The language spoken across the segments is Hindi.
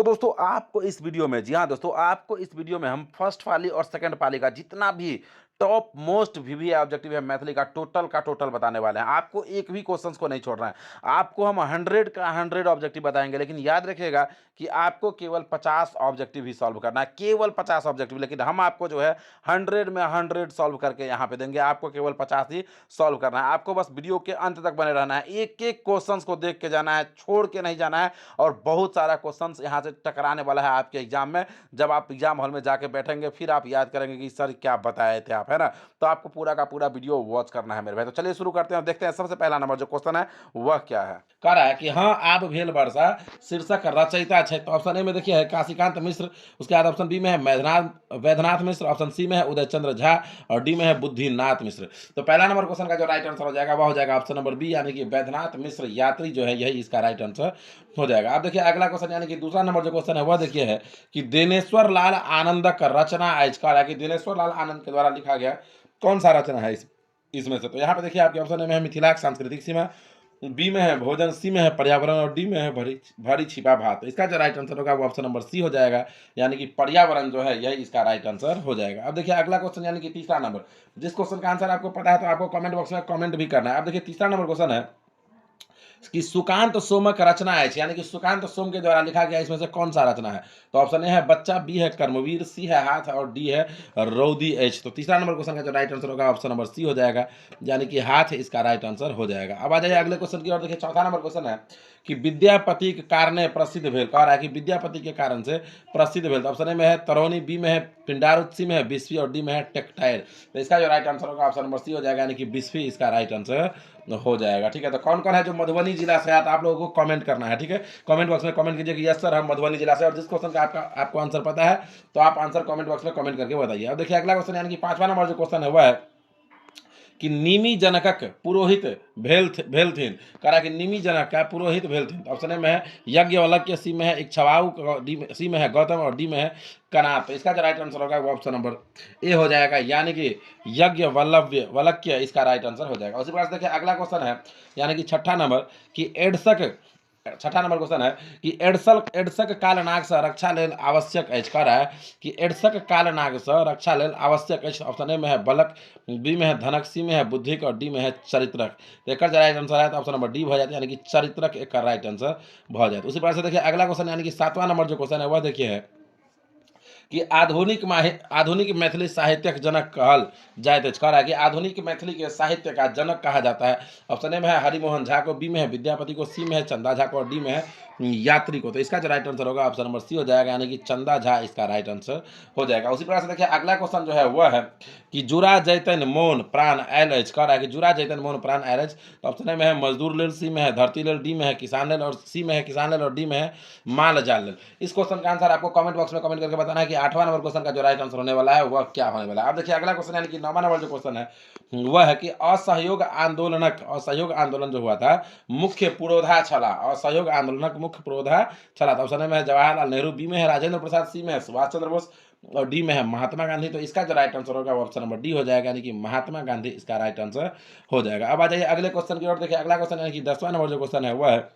तो दोस्तों आपको इस वीडियो में जी हाँ दोस्तों आपको इस वीडियो में हम फर्स्ट पाली और सेकंड पाली का जितना भी टॉप मोस्ट वीवीआई ऑब्जेक्टिव है मैथिली का टोटल बताने वाले हैं। आपको एक भी क्वेश्चंस को नहीं छोड़ना है। आपको हम 100 का 100 ऑब्जेक्टिव बताएंगे, लेकिन याद रखिएगा कि आपको केवल 50 ऑब्जेक्टिव ही सॉल्व करना है, केवल 50 ऑब्जेक्टिव। लेकिन हम आपको जो है 100 में 100 सॉल्व करके यहाँ पे देंगे। आपको केवल 50 ही सॉल्व करना है। आपको बस वीडियो के अंत तक बने रहना है, एक एक क्वेश्चंस को देख के जाना है, छोड़ के नहीं जाना है। और बहुत सारा क्वेश्चंस यहाँ से टकराने वाला है आपके एग्जाम में। जब आप एग्जाम हॉल में जाके बैठेंगे फिर आप याद करेंगे कि सर क्या बताए थे आप, है ना। तो आपको पूरा का पूरा वीडियो वॉच करना है मेरे भाई। तो चलिए शुरू करते हैं और देखते हैं सबसे पहला नंबर जो क्वेश्चन है वह क्या है। कह रहा है कि हाँ आप भेल वर्षा शीर्षक रचयिता है। तो ऑप्शन ए में देखिए है काशीकांत मिश्र, उसके बाद ऑप्शन बी में है वैद्यनाथ मिश्र, ऑप्शन सी में है उदय चंद्र झा और डी में है बुद्धिनाथ मिश्र। तो पहला नंबर क्वेश्चन का जो राइट आंसर हो जाएगा वह हो जाएगा ऑप्शन नंबर बी, यानी कि वैद्यनाथ मिश्र यात्री जो है यही इसका राइट आंसर हो जाएगा। अब देखिए अगला क्वेश्चन यानी कि दूसरा नंबर जो क्वेश्चन है वह देखिए है कि दिनेश्वर लाल आनंदक रचना आविष्कार है कि दिनेश्वर लाल आनंद के द्वारा लिखा गया कौन सा रचना है इसमें से। तो यहाँ पे देखिए आपके ऑप्शन में है मिथिला सांस्कृतिक सीमा, बी में है भोजन, सी में है पर्यावरण और डी में है भरी छिपा भात। तो इसका जो राइट आंसर होगा वो ऑप्शन नंबर सी हो जाएगा, यानी कि पर्यावरण जो है यही इसका राइट आंसर हो जाएगा। अब देखिए अगला क्वेश्चन यानी कि तीसरा नंबर, जिस क्वेश्चन का आंसर आपको पता है तो आपको कमेंट बॉक्स में कमेंट भी करना है। अब देखिए तीसरा नंबर क्वेश्चन है कि सुकांत सोमक रचना है, यानी कि सुकांत सोम के द्वारा लिखा गया इसमें से कौन सा रचना है। तो ऑप्शन ए है बच्चा, बी है कर्मवीर, सी है हाथ और डी है रौदी एच। तो तीसरा नंबर क्वेश्चन का जो राइट आंसर होगा ऑप्शन नंबर सी हो जाएगा, यानी कि हाथ इसका राइट आंसर हो जाएगा। अब आ जाइए अगले क्वेश्चन की ओर। देखिए चौथा नंबर क्वेश्चन है कि विद्यापति के कारण प्रसिद्ध भेल, कह रहा है कि विद्यापति के कारण से प्रसिद्ध भेल। तो ऑप्शन ए में है तरौनी, बी में है पिंडारुत, सी में है बिस्फी और डी में है टेक्टाइल। तो इसका जो राइट आंसर होगा ऑप्शन नंबर सी हो जाएगा, यानी कि बिस्फी इसका राइट आंसर हो जाएगा। ठीक है, तो कौन कौन है जो मधुबनी जिला से है आप लोगों को कमेंट करना है। ठीक है, कमेंट बॉक्स में कमेंट कीजिए कि यस सर हम मधुबनी जिला से, और जिस क्वेश्चन का आपको आंसर पता है तो आप आंसर कमेंट बॉक्स में कमेंट करके बताइए। अब देखिए अगला क्वेश्चन यानी कि पांचवा नंबर जो क्वेश्चन है वह है कि निमि जनकक पुरोहित भेलथिन, कह रहा कि निमि जनक का पुरोहित भेलथिन। ऑप्शन ए में है यज्ञवल्क्य, सी में है इक्ष्वाकु, सी में है गौतम और डी में है कनाद। तो इसका जो राइट आंसर होगा वो ऑप्शन नंबर ए हो जाएगा, यानी कि यज्ञवल्क्य इसका राइट आंसर हो जाएगा। उसी प्रकार से देखिए अगला क्वेश्चन है यानी कि छठा नंबर कि छठा नंबर क्वेश्चन है कि एडसक कालनाग से रक्षा लेल आवश्यक अछि, कह रहा है कि एडसक कालनाग से रक्षा लेल आवश्यक अछि। ऑप्शन ए में है बलक, बी में है धनक, सी में है बुद्धिक और डी में है चरित्रक। तो एक राइट आंसर है तो ऑप्शन नंबर डी हो जाता है, यानी कि चरित्रक एक राइट आंसर हो जाता है। उसी प्रकार से देखिए अगला क्वेश्चन यानी कि सातवां नंबर जो क्वेश्चन है वह देखिए है कि आधुनिक मैथिली साहित्यक जनक कहल जाइत अछि, कह रहा है कि आधुनिक मैथिली के साहित्य का जनक कहा जाता है। ऑप्शन ए में है हरिमोहन झा को, बी में है विद्यापति को, सी में है चंदा झा को और डी में है यात्री को। तो इसका जो राइट आंसर होगा ऑप्शन नंबर सी हो जाएगा, यानी कि चंदा झा इसका राइट आंसर हो जाएगा। उसी प्रकार से देखिए अगला क्वेश्चन जो है वह है कि जुरा जैतन मोन प्राण आयल अछि, कह रहा है कि जुरा जैतन मोन प्राण आयल अछि। तो ऑप्शन ए में है मजदूर लेल, सी में है धरती लेल, डी में है किसान लेल और सी में है किसान लेल और डी में है माल जाल लेल। इस क्वेश्चन का आंसर आपको कमेंट बॉक्स में कमेंट करके बताना है कि आठवां नंबर क्वेश्चन का जो राइट आंसर होने वाला है वह क्या होने वाला है। अब देखिए अगला क्वेश्चन यानी कि नौवां नंबर जो क्वेश्चन है वह है कि असहयोग आंदोलन जो हुआ था मुख्य पुरोधा छला, असहयोग आंदोलनक मुख्य पुरोधा छला। तो ऑप्शन में है जवाहरलाल नेहरू, बी में है राजेंद्र प्रसाद, सी में है सुभाष चंद्र बोस और डी में है महात्मा गांधी। तो इसका जो राइट आंसर होगा वो ऑप्शन नंबर डी हो जाएगा, यानी कि महात्मा गांधी इसका राइट आंसर हो जाएगा। अब आ जाइए अगले क्वेश्चन की ओर। देखिए अगला क्वेश्चन यानी कि 10वां नंबर जो क्वेश्चन है वह है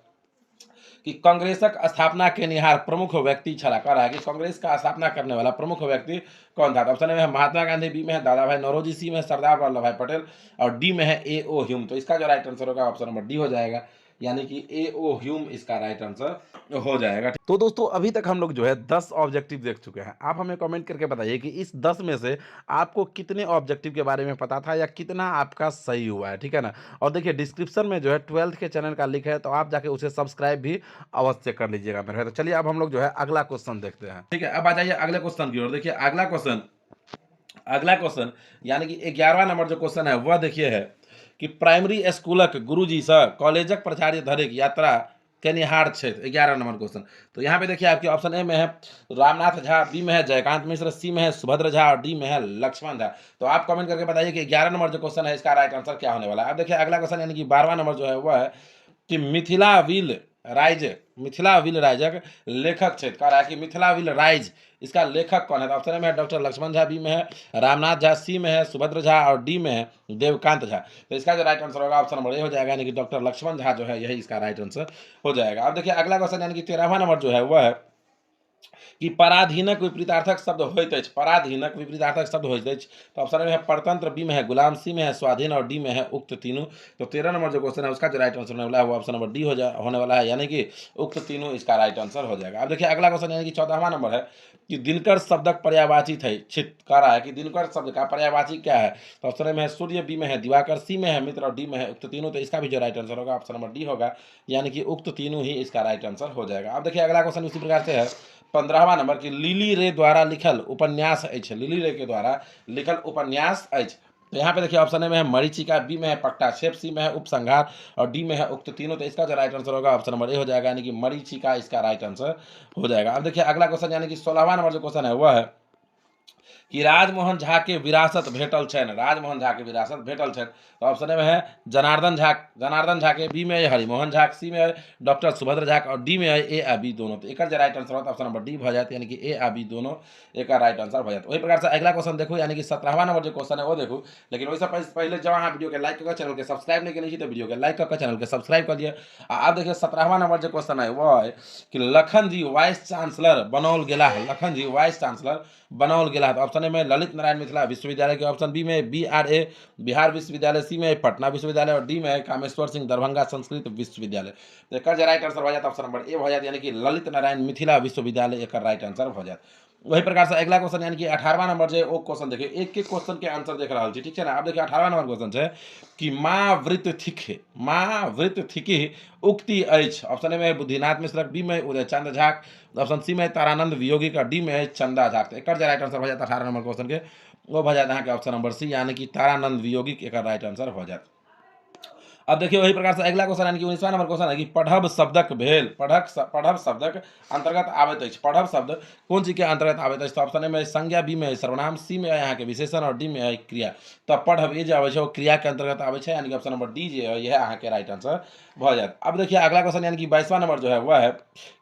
कि कांग्रेसक स्थापना के निहार प्रमुख व्यक्ति छला, कह रहा है कि कांग्रेस का स्थापना करने वाला प्रमुख व्यक्ति कौन था। तो ऑप्शन में है महात्मा गांधी, बी में है दादा भाई नौरोजी, सी में है सरदार वल्लभ भाई पटेल और डी में है A.O. ह्यूम। तो इसका जो राइट आंसर होगा ऑप्शन नंबर डी हो जाएगा, यानी कि A.O. ह्यूम इसका राइट आंसर हो जाएगा। तो दोस्तों अभी तक हम लोग जो है 10 ऑब्जेक्टिव देख चुके हैं। आप हमें कमेंट करके बताइए कि इस 10 में से आपको कितने ऑब्जेक्टिव के बारे में पता था या कितना आपका सही हुआ है, ठीक है ना। और देखिए डिस्क्रिप्शन में जो है 12th के चैनल का लिंक है, तो आप जाके उसे सब्सक्राइब भी अवश्य कर लीजिएगा मेरे भाई। तो चलिए अब हम लोग जो है अगला क्वेश्चन देखते हैं। ठीक है, अब आ जाइए अगले क्वेश्चन की ओर। देखिए अगला क्वेश्चन यानी कि 11वां नंबर जो क्वेश्चन है वह देखिए है कि प्राइमरी स्कूलक गुरुजी से कॉलेजक प्राचार्य धरिक यात्रा केनिहार क्षेत्र, 11 नंबर क्वेश्चन। तो यहाँ पे देखिए आपके ऑप्शन ए में है रामनाथ झा, बी में है जयकांत मिश्र, सी में है सुभद्र झा और डी में है लक्ष्मण झा। तो आप कमेंट करके बताइए कि 11 नंबर जो क्वेश्चन है इसका राइट आंसर क्या होने वाला है। अब देखिए अगला क्वेश्चन यानी कि 12वां नंबर जो है वह है कि मिथिला विल राइजक लेखक क्षेत्र, कह रहा है कि मिथिला विल राइज इसका लेखक कौन है। तो ऑप्शन में है डॉक्टर लक्ष्मण झा, बी में है रामनाथ झा, सी में है सुभद्र झा और डी में है देवकांत झा। तो इसका जो राइट आंसर होगा ऑप्शन नंबर ए हो जाएगा, यानी कि डॉक्टर लक्ष्मण झा जो है यही इसका राइट आंसर हो जाएगा। अब देखिए अगला क्वेश्चन यानी कि 13वां नंबर जो है वह है कि पराधीनक विपरीतार्थक शब्द होइत अछि, पराधीनक विपरीतार्थक शब्द होइत अछि। तो ऑप्शन में है परतंत्र, बी में है गुलाम, सी में है स्वाधीन और डी में है उक्त तीनों। तो 13 नंबर जो क्वेश्चन है उसका जो राइट आंसर होने वाला है वो ऑप्शन नंबर डी होने वाला है, यानी कि उक्त तीनों इसका राइट आंसर हो जाएगा। अब देखिए अगला क्वेश्चन यानी कि 14वां नंबर है कि दिनकर शब्दक पर्यायवाची थे छित कह रहा है कि दिनकर शब्द का पर्यायवाची क्या है। तो ऑप्शन में है सूर्य, बी में है दिवाकर, सी में है मित्र और डी में है उक्त तीनों। तो इसका भी जो राइट आंसर होगा ऑप्शन नंबर डी होगा, यानी कि उक्त तीनों ही इसका राइट आंसर हो जाएगा। अब देखिए अगला क्वेश्चन उसी प्रकार से है 15वां नंबर की लिली रे द्वारा लिखल उपन्यास अछि, लिली रे के द्वारा लिखल उपन्यास अछि। तो यहाँ पे देखिए ऑप्शन ए में है मरीचिका, बी में है पट्टाक्षेप, सी में है उपसंहार और डी में है उक्त तीनों। तो इसका जो राइट आंसर होगा ऑप्शन नंबर ए हो जाएगा, यानी कि मरीचिका इसका राइट आंसर हो जाएगा। अब देखिए अगला क्वेश्चन यानी कि 16वां नंबर जो क्वेश्चन है वह है कि राजमोहन झा के विरासत भेटल छनि, राजमोहन झा के विरासत भेटल छनि। तो ऑप्शन ए में है जनार्दन झा, जनार्दन झा के, बी में है हरिमोहन झा, सी में है डॉक्टर सुभद्र झा और डी में है ए आ बी दोनों। तो एक राइट आंसर होता है ऑप्शन नंबर डी हो जाता है, यानी कि ए आ बी दोनों एक राइट आंसर हो जाता है। वही प्रकार से अगला क्वेश्चन देखो, यानी कि 17वां नंबर जो क्वेश्चन है वो देखो। लेकिन वैसे पहले जब अहाँ वीडियो के लाइक कर चैनल के सब्सक्राइब नहीं करेंगे तो वीडियो के लाइक कर चैनल के सब्सक्राइब कर दिए। अब देखिए 17वां नंबर जो क्वेश्चन है वो है कि लखन जी वाइस चांसलर बनाओल गेला है, लखन जी वाइस चांसलर बनाओल गेला है। तो ऑप्शन ए में ललित नारायण मिथिला विश्वविद्यालय के, ऑप्शन बी में BRA बिहार विश्वविद्यालय, सी में पटना विश्वविद्यालय और डी में कामेश्वर सिंह दरभंगा संस्कृत विश्वविद्यालय। तो एक राइट आंसर हो जाता ऑप्शन नंबर ए हो जाता, यानी कि ललित नारायण मिथिला विश्वविद्यालय एक राइट आंसर हो जाता। वही प्रकार से अगला क्वेश्चन यानी कि 18वां नंबर जो वो क्वेश्चन देखिए, एक एक क्वेश्चन के आंसर देख रहा ठीक है ना। अब देखिए 18वां नंबर क्वेश्चन है कि माँ वृत्त थिके, माँ वृत्त थिकी उक्ति अछि। ऑप्शन ए में बुद्धिनाथ मिश्रक, बी में उदय चंद झा, ऑप्शन सी में तारानंद वियोगी का, डी में चंदा झा। एक राइट आंसर हो जाता 18 नंबर क्वेश्चन के वो हो जाता है ऑप्शन नंबर सी, यानी कि तारानंद वियोगी एक राइट आंसर हो जाता। अब देखिए वही प्रकार से अगला क्वेश्चन यानी कि 19वां नंबर क्वेश्चन है कि पढ़ब शब्दक भेल, पढ़ब शब्दक अंतर्गत आबैत अछि, पढ़ब शब्द कौन चीज के अंतर्गत आबैत अछि। तो ऑप्शन ए में संज्ञा, बी में सर्वनाम, सी में यहाँ के विशेषण और डी में है क्रिया। तो पढ़ब ये जो आबै छै वो क्रिया के अंतर्गत आबै छै, यानी कि ऑप्शन नंबर डी जो है यह यहाँ के राइट आंसर हो जात। अब देखिए अगला क्वेश्चन यानी कि 22वां नंबर जो है वह है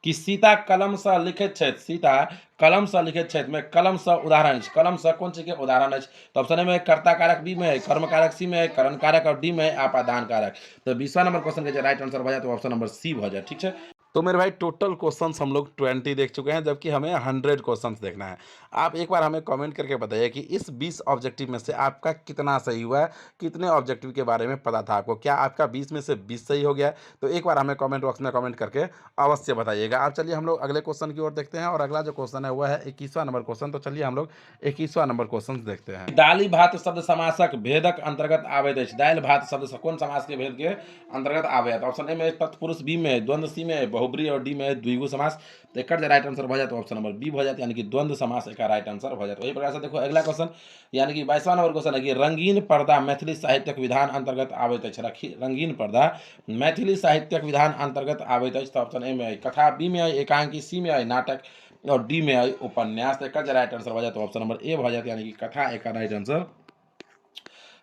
कि सीता कलम से लिखित छथि, सीता कलम से लिखित छथि में कलम से उदाहरण अछि, कलम से कौन चीज के उदाहरण अछि। तो ऑप्शन ए में कर्ता कारक, बी में कर्म कारक, सी में करण कारक और डी में आपादान कारक। तो 20वां नंबर क्वेश्चन के जो राइट आंसर हो जाए तो ऑप्शन नंबर सी हो जाए, ठीक है। तो मेरे भाई टोटल क्वेश्चंस हम लोग 20 देख चुके हैं, जबकि हमें 100 क्वेश्चंस देखना है। आप एक बार हमें कमेंट करके बताइए कि इस 20 ऑब्जेक्टिव में से आपका कितना सही हुआ है, कितने ऑब्जेक्टिव के बारे में पता था आपको, क्या आपका 20 में से 20 सही हो गया है। तो एक बार हमें कमेंट बॉक्स में कमेंट करके अवश्य बताइएगा। अब चलिए हम लोग अगले क्वेश्चन की ओर देखते हैं, और अगला जो क्वेश्चन है वह है 21वां नंबर क्वेश्चन। तो चलिए हम लोग 21वां नंबर क्वेश्चन देखते हैं। दाली भात शब्द समासक भेदक अंतर्गत आबैत अछि, दालि भात शब्द कौन समास के भेद के अंतर्गत आबैत। ऑप्शन ए में तत्पुरुष, बी में द्वंद्व, सी में बहुब्री और डी में द्विगु समास। तो एक राइट आंसर हो जाए तो ऑप्शन नंबर बी हो जाता है, यानी कि द्वंद्व समास एक राइट आंसर हो जाता है। वही प्रकार से देखो अगला क्वेश्चन यानी कि 22वां नंबर क्वेश्चन है कि रंगीन पर्दा मैथिली साहित्यक विधान अंतर्गत आबैत अछि, रंगीन पर्दा मैथिली साहित्यक विधान अंतर्गत आबैत अछि। तो ऑप्शन ए में कथा, बी में एकांकी, सी में नाटक और डी में उपन्यास। एक राइट आंसर हो जाए तो ऑप्शन नंबर ए हो जाता है, यानी कि कथा एक राइट आंसर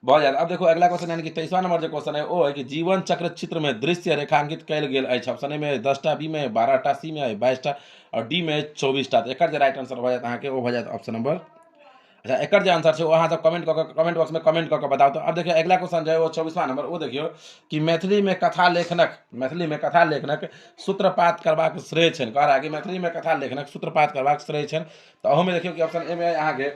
बहुत ज्यादा। अब देखो अगला क्वेश्चन यानी कि 23वां नंबर जो क्वेश्चन है वो है कि जीवन चक्र चित्र में दृश्य रेखांकित कैल गेल अछि। ऑप्शन ए में 10टा, बी में 12टा, सी में 22टा और डी में 24टा। तो एक राइट आंसर हो जाता है वो हो जाता ऑप्शन नंबर, अच्छा एक आंसर से वहाँ सब कमेंट बॉक्स में कमेंट करके बताओ। तो अब देखिए अगला क्वेश्चन जो है वो 24वां नंबर वो देखियो कि मैथिली में कथा लेखनक सूत्रपात करबाक श्रेय छनि, कह रहा है कि मैथिली में कथा लेखनक सूत्रपात करबाक श्रेय छनि। तो अहू में देखियो कि ऑप्शन ए में अहाँ के,